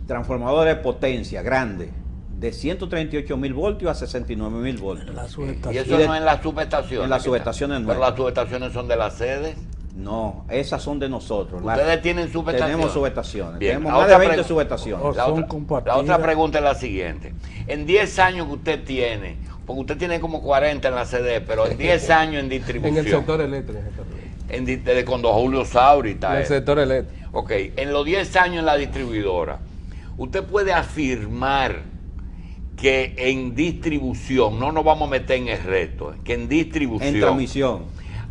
Transformadores de potencia grande, de 138.000 voltios a 69.000 voltios. Y eso no en las subestaciones. En las subestaciones no. Pero las subestaciones son de las sedes. No, esas son de nosotros. ¿Ustedes tienen subestaciones? Tenemos subestaciones. Bien, tenemos más de 20 subestaciones. La otra pregunta es la siguiente. En 10 años que usted tiene, porque usted tiene como 40 en la CD, pero en 10 años en distribución. En el sector eléctrico. Desde cuando Julio Sauri está. En el sector eléctrico. Ok, en los 10 años en la distribuidora, usted puede afirmar que en distribución, no nos vamos a meter en el reto, que en distribución. En transmisión.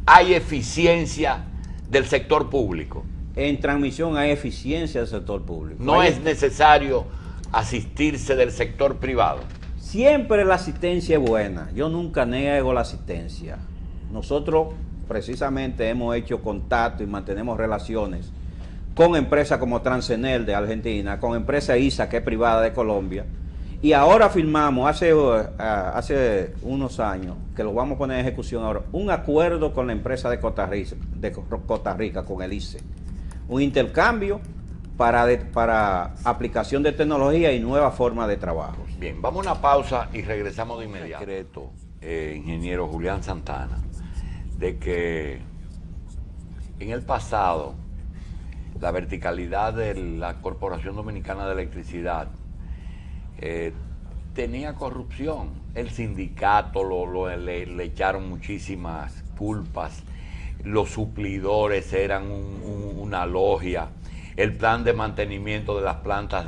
Hay eficiencia del sector público. En transmisión hay eficiencia del sector público. No es necesario asistirse del sector privado. Siempre la asistencia es buena. Yo nunca niego la asistencia. Nosotros precisamente hemos hecho contacto y mantenemos relaciones con empresas como Transenel de Argentina, con empresa ISA, que es privada de Colombia. Y ahora firmamos, hace unos años, que lo vamos a poner en ejecución ahora, un acuerdo con la empresa de Costa Rica, con el ICE. Un intercambio para aplicación de tecnología y nuevas formas de trabajo. Bien, vamos a una pausa y regresamos de inmediato. Decreto, ingeniero Julián Santana, de que en el pasado la verticalidad de la Corporación Dominicana de Electricidad tenía corrupción. El sindicato le echaron muchísimas culpas, los suplidores eran una logia, el plan de mantenimiento de las plantas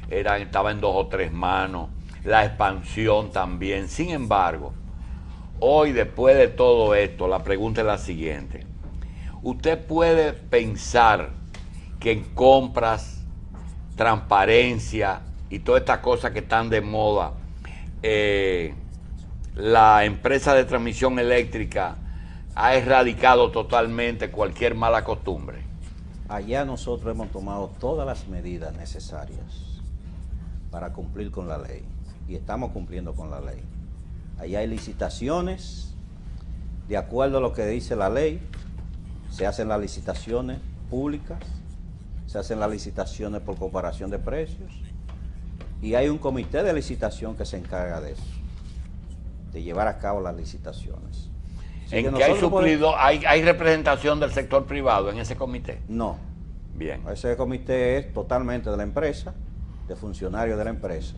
estaba en 2 o 3 manos, la expansión también. Sin embargo, hoy, después de todo esto, la pregunta es la siguiente: ¿usted puede pensar que en compras, transparencia y todas estas cosas que están de moda, la empresa de transmisión eléctrica ha erradicado totalmente cualquier mala costumbre? Allá nosotros hemos tomado todas las medidas necesarias para cumplir con la ley y estamos cumpliendo con la ley. Allá hay licitaciones, de acuerdo a lo que dice la ley, se hacen las licitaciones públicas, se hacen las licitaciones por comparación de precios y hay un comité de licitación que se encarga de eso, de llevar a cabo las licitaciones. ¿En qué hay suplido? ¿Hay representación del sector privado en ese comité? No. Bien. Ese comité es totalmente de la empresa, de funcionarios de la empresa,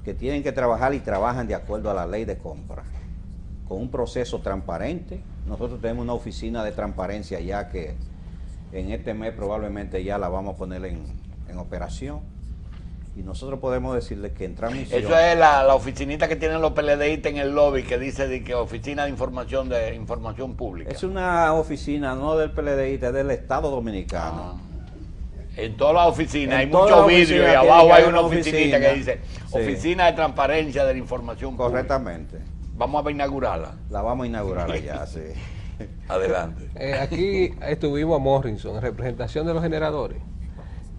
que tienen que trabajar y trabajan de acuerdo a la ley de compra, con un proceso transparente. Nosotros tenemos una oficina de transparencia ya que en este mes probablemente ya la vamos a poner en operación. Y nosotros podemos decirle que en transmisión... Eso es la oficinita que tienen los PLDistas en el lobby que dice de que Oficina de Información Pública. Es una oficina no del PLDista, es del Estado Dominicano. En todas las oficinas hay todas muchos las vídeos y oficinas abajo tiene que hay haber una una oficinita oficina. que dice Sí. Oficina de Transparencia de la Información Pública. Correctamente. Vamos a inaugurarla. La vamos a inaugurar allá, sí. Adelante. Aquí estuvimos a Morrison en representación de los generadores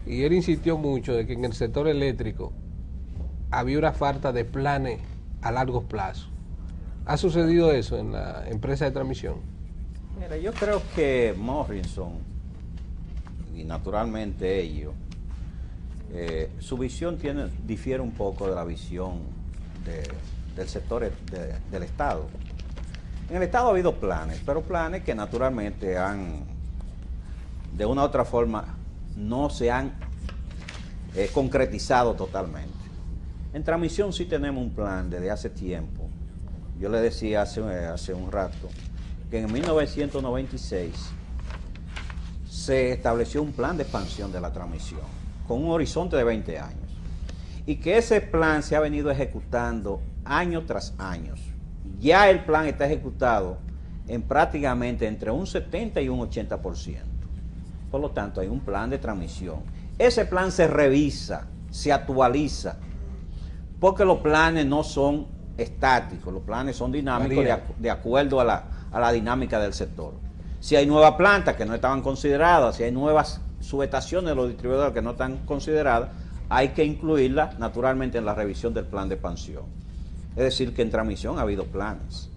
y él insistió mucho de que en el sector eléctrico había una falta de planes a largo plazo. ¿Ha sucedido eso en la empresa de transmisión? Mira, yo creo que Morrison y naturalmente ellos, su visión difiere un poco de la visión del sector del Estado. En el Estado ha habido planes, pero planes que naturalmente de una u otra forma, no se han concretizado totalmente. En transmisión sí tenemos un plan desde hace tiempo. Yo le decía hace un rato que en 1996 se estableció un plan de expansión de la transmisión con un horizonte de 20 años y que ese plan se ha venido ejecutando año tras año. Ya el plan está ejecutado en prácticamente entre un 70 y un 80%. Por lo tanto, hay un plan de transmisión. Ese plan se revisa, se actualiza, porque los planes no son estáticos, los planes son dinámicos de acuerdo a la dinámica del sector. Si hay nuevas plantas que no estaban consideradas, si hay nuevas subestaciones de los distribuidores que no están consideradas, hay que incluirlas naturalmente en la revisión del plan de expansión. Es decir, que en transmisión ha habido planes.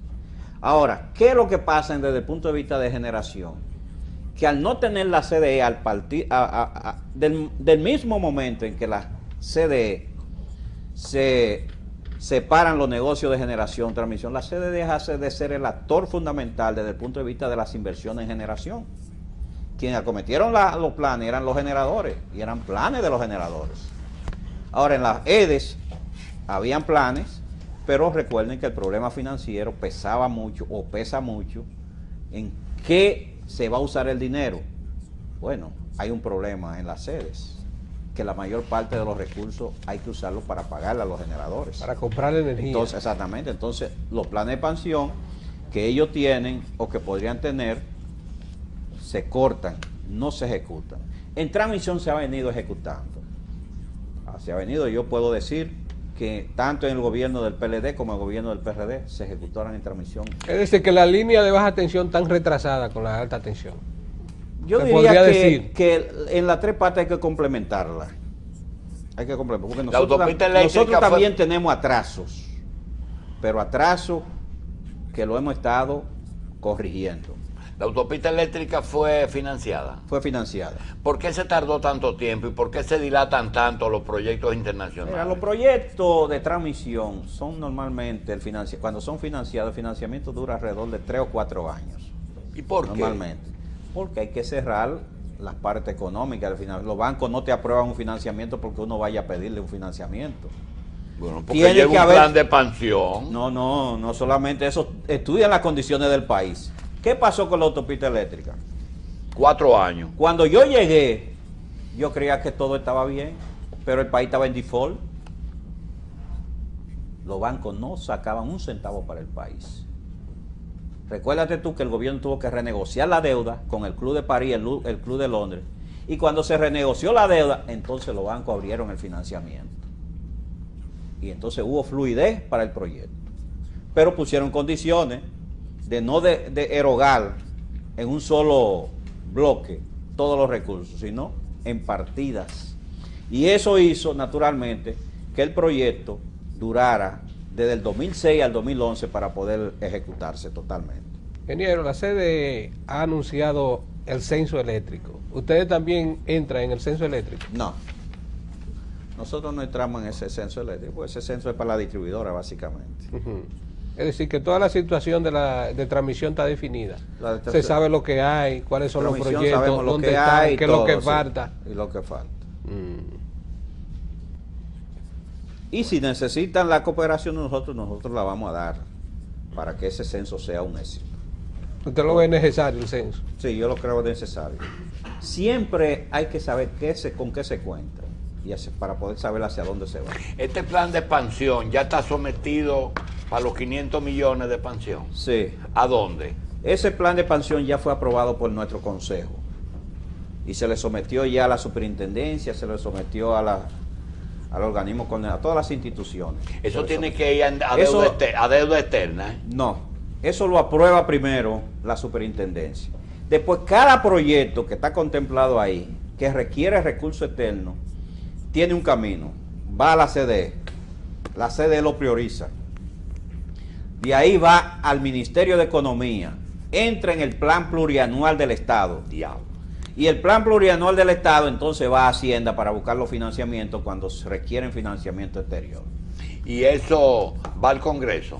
Ahora, ¿qué es lo que pasa desde el punto de vista de generación? Que al no tener la CDE del mismo momento en que la CDE se separan los negocios de generación, transmisión, la CDE deja de ser el actor fundamental desde el punto de vista de las inversiones en generación. Quienes acometieron los planes eran los generadores y eran planes de los generadores. Ahora, en las EDES habían planes, pero recuerden que el problema financiero pesaba mucho o pesa mucho en qué se va a usar el dinero. Bueno, hay un problema en las sedes, que la mayor parte de los recursos hay que usarlos para pagarle a los generadores. Para comprar energía. Entonces, exactamente. Entonces, los planes de expansión que ellos tienen o que podrían tener, se cortan, no se ejecutan. En transmisión se ha venido ejecutando. Se ha venido, yo puedo decir que tanto en el gobierno del PLD como en el gobierno del PRD se ejecutaron en transmisión. Es decir, que la línea de baja tensión tan retrasada con la alta tensión. Yo diría que en las tres partes hay que complementarla. Hay que complementar. Porque nosotros también tenemos atrasos, pero atrasos que lo hemos estado corrigiendo. ¿La autopista eléctrica fue financiada? Fue financiada. ¿Por qué se tardó tanto tiempo y por qué se dilatan tanto los proyectos internacionales? Mira, los proyectos de transmisión son normalmente, cuando son financiados, el financiamiento dura alrededor de 3 o 4 años. ¿Y por qué? Normalmente. Porque hay que cerrar las partes económicas del financiamiento. Los bancos no te aprueban un financiamiento porque uno vaya a pedirle un financiamiento. Bueno, porque lleva un plan de expansión. No solamente eso, estudian las condiciones del país. ¿Qué pasó con la autopista eléctrica? 4 años. Cuando yo llegué, yo creía que todo estaba bien, pero el país estaba en default. Los bancos no sacaban un centavo para el país. Recuérdate tú que el gobierno tuvo que renegociar la deuda con el Club de París, el Club de Londres, y cuando se renegoció la deuda, entonces los bancos abrieron el financiamiento. Y entonces hubo fluidez para el proyecto. Pero pusieron condiciones de no de erogar en un solo bloque todos los recursos, sino en partidas. Y eso hizo, naturalmente, que el proyecto durara desde el 2006 al 2011 para poder ejecutarse totalmente. Ingeniero, la CDE ha anunciado el censo eléctrico. ¿Ustedes también entran en el censo eléctrico? No. Nosotros no entramos en ese censo eléctrico, porque ese censo es para la distribuidora, básicamente. Es decir, que toda la situación de transmisión está definida. Se sabe lo que hay, cuáles son los proyectos, dónde están, qué es lo que falta. Y lo que falta. Y si necesitan la cooperación de nosotros la vamos a dar para que ese censo sea un éxito. ¿Usted lo ve necesario el censo? Sí, yo lo creo necesario. Siempre hay que saber con qué se cuenta. para poder saber hacia dónde se va. Este plan de expansión ya está sometido a los 500 millones de expansión. Sí. ¿A dónde? Ese plan de expansión ya fue aprobado por nuestro consejo y se le sometió ya a la superintendencia, se le sometió al organismo, a todas las instituciones. Eso tiene que ir a deuda externa, ¿eh? No, eso lo aprueba primero la superintendencia. Después, cada proyecto que está contemplado ahí, que requiere recurso externo, tiene un camino. Va a la CDE. La CDE lo prioriza. De ahí va al Ministerio de Economía. Entra en el plan plurianual del Estado. Diablo. Y el plan plurianual del Estado entonces va a Hacienda para buscar los financiamientos cuando se requieren financiamiento exterior. Y eso va al Congreso.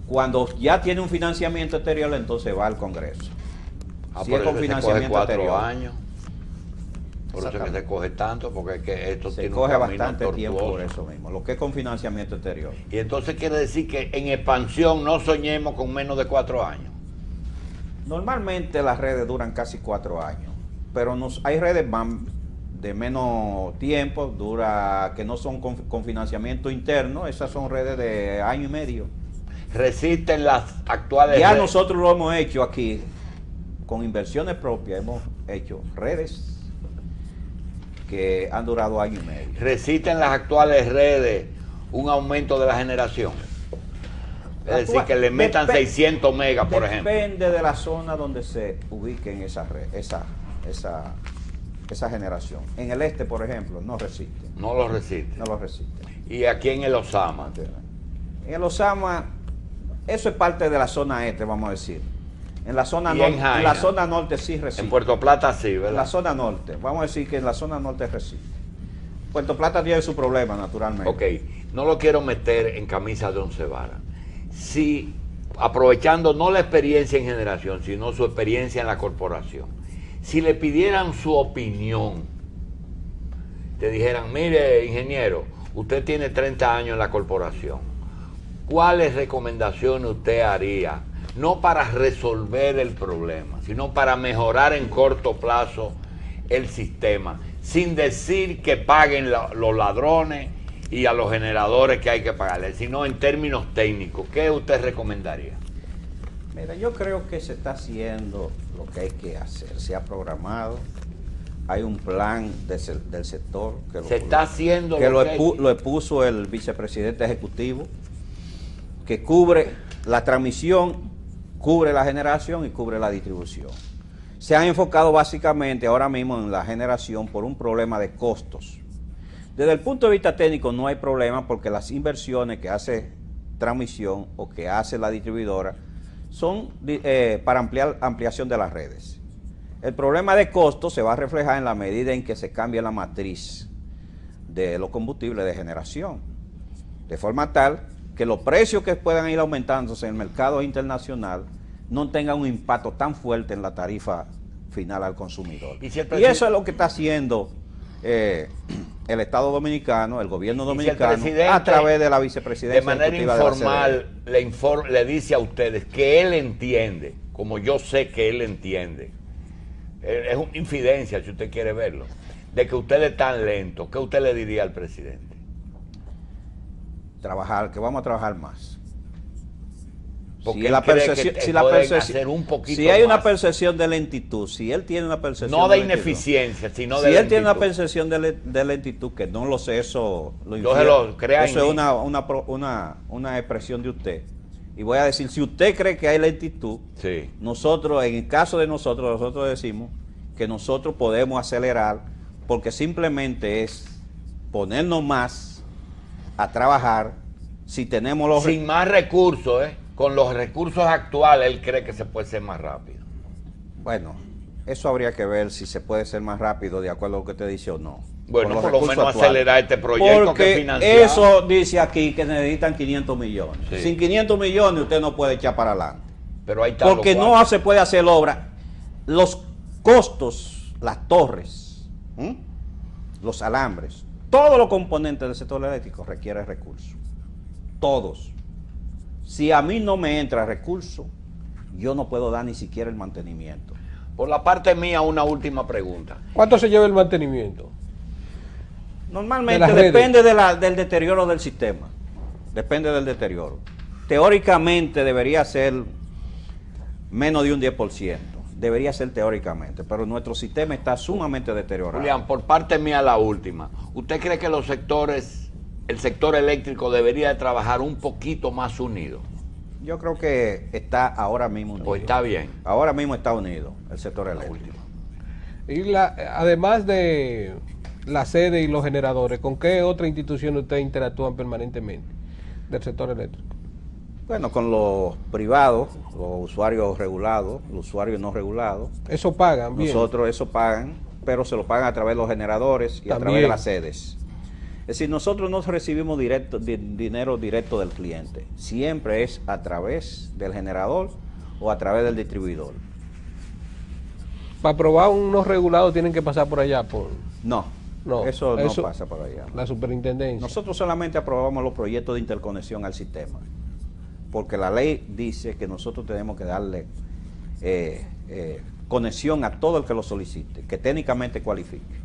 Cuando ya tiene un financiamiento exterior, entonces va al Congreso. Si por es con eso se coge financiamiento 4 exterior. años. Por eso es que se coge tanto, porque es que esto Se tiene coge un camino bastante tiempo por tortuoso. eso mismo, lo que es con financiamiento exterior. Y entonces quiere decir que en expansión no soñemos con menos de 4 años. Normalmente las redes duran casi 4 años, pero hay redes de menos tiempo, que no son con financiamiento interno, esas son redes de año y medio. Resisten las actuales Ya redes. nosotros lo hemos hecho aquí, con inversiones propias, hemos hecho redes que han durado año y medio. Resisten las actuales redes un aumento de la generación. Es decir, que le metan 600 megas, por ejemplo. Depende de la zona donde se ubiquen esa generación. En el este, por ejemplo, no resiste. No lo resisten. No lo resiste. Y aquí en el Osama. En el Osama, eso es parte de la zona este, vamos a decir. En la zona Y norte, en Jaina. en la zona norte sí resiste. En Puerto Plata sí, En la ¿verdad? zona norte, vamos a decir que en la zona norte resiste. Puerto Plata tiene su problema, naturalmente. Ok, no lo quiero meter en camisa de once varas. Si, aprovechando no la experiencia en generación, sino su experiencia en la corporación, si le pidieran su opinión, te dijeran, mire, ingeniero, usted tiene 30 años en la corporación, ¿cuáles recomendaciones usted haría? No para resolver el problema, sino para mejorar en corto plazo el sistema, sin decir que paguen los ladrones y a los generadores que hay que pagarles, sino en términos técnicos. ¿Qué usted recomendaría? Mira, yo creo que se está haciendo lo que hay que hacer. Se ha programado, hay un plan del sector que Se está haciendo que lo que hay. lo expuso el vicepresidente ejecutivo, que cubre la transmisión, cubre la generación y cubre la distribución. Se han enfocado básicamente ahora mismo en la generación por un problema de costos. Desde el punto de vista técnico no hay problema porque las inversiones que hace transmisión o que hace la distribuidora son para ampliación de las redes. El problema de costos se va a reflejar en la medida en que se cambie la matriz de los combustibles de generación, de forma tal que los precios que puedan ir aumentándose en el mercado internacional no tengan un impacto tan fuerte en la tarifa final al consumidor. Y eso es lo que está haciendo el Estado Dominicano, el gobierno dominicano, a través de la vicepresidencia de manera ejecutiva de la informal le dice a ustedes que él entiende, como yo sé que él entiende, es una infidencia si usted quiere verlo, de que ustedes están lentos. ¿Qué usted le diría al presidente? Que vamos a trabajar más. Porque Si él la cree percepción, que si la pueden percepción, hacer un poquito si hay una más. percepción de lentitud, si él tiene una percepción No de lentitud, ineficiencia, sino si de él tiene una lentitud. percepción de lentitud, que no lo sé, eso lo Yo se lo crea eso en es mí. una expresión de usted. Y voy a decir, si usted cree que hay lentitud, Sí. nosotros, en el caso de nosotros decimos que nosotros podemos acelerar, porque simplemente es ponernos más a trabajar si tenemos los Sin más recursos, con los recursos actuales, él cree que se puede ser más rápido. Bueno, eso habría que ver si se puede ser más rápido de acuerdo a lo que te dice o no. Bueno, Con los por lo recursos menos actuales. acelerar este proyecto Porque que financiar. eso dice aquí que necesitan 500 millones. Sí. Sin 500 millones usted no puede echar para adelante. Pero ahí está Porque lo no cual. se puede hacer obra. Los costos, las torres, los alambres, todos los componentes del sector eléctrico requieren recursos. Todos. Si a mí no me entra recurso, yo no puedo dar ni siquiera el mantenimiento. Por la parte mía, una última pregunta. ¿Cuánto se lleva el mantenimiento? Normalmente las redes. depende del deterioro del sistema. Depende del deterioro. Teóricamente debería ser menos de un 10%. Debería ser teóricamente, pero nuestro sistema está sumamente deteriorado. Julián, por parte mía la última. ¿Usted cree que el sector eléctrico debería de trabajar un poquito más unido? Yo creo que está ahora mismo unido. Pues está bien. Ahora mismo está unido el sector eléctrico. Y además de la sede y los generadores, ¿con qué otra institución ustedes interactúan permanentemente del sector eléctrico? Bueno, con los privados, los usuarios regulados, los usuarios no regulados. Eso pagan bien. Nosotros eso pagan, pero se lo pagan a través de los generadores y a través de las sedes. Es decir, nosotros no recibimos dinero directo del cliente. Siempre es a través del generador o a través del distribuidor. Para aprobar unos regulados tienen que pasar por allá, No, eso no pasa por allá. La superintendencia. Nosotros solamente aprobamos los proyectos de interconexión al sistema, porque la ley dice que nosotros tenemos que darle conexión a todo el que lo solicite, que técnicamente cualifique.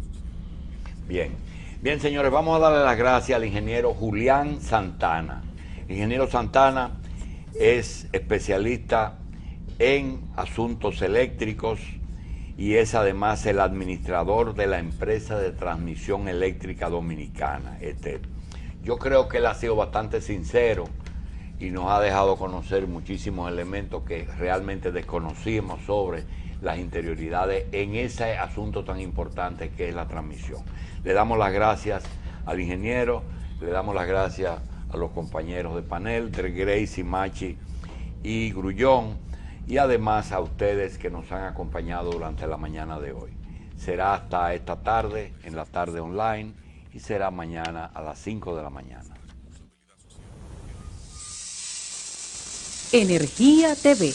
Bien, señores, vamos a darle las gracias al ingeniero Julián Santana. El ingeniero Santana es especialista en asuntos eléctricos y es además el administrador de la empresa de transmisión eléctrica dominicana, ETED. Yo creo que él ha sido bastante sincero y nos ha dejado conocer muchísimos elementos que realmente desconocíamos sobre las interioridades en ese asunto tan importante que es la transmisión. Le damos las gracias al ingeniero, le damos las gracias a los compañeros de panel, de Gracie, Machi y Grullón, y además a ustedes que nos han acompañado durante la mañana de hoy. Será hasta esta tarde, en la tarde online, y será mañana a las 5 de la mañana. Energía TV.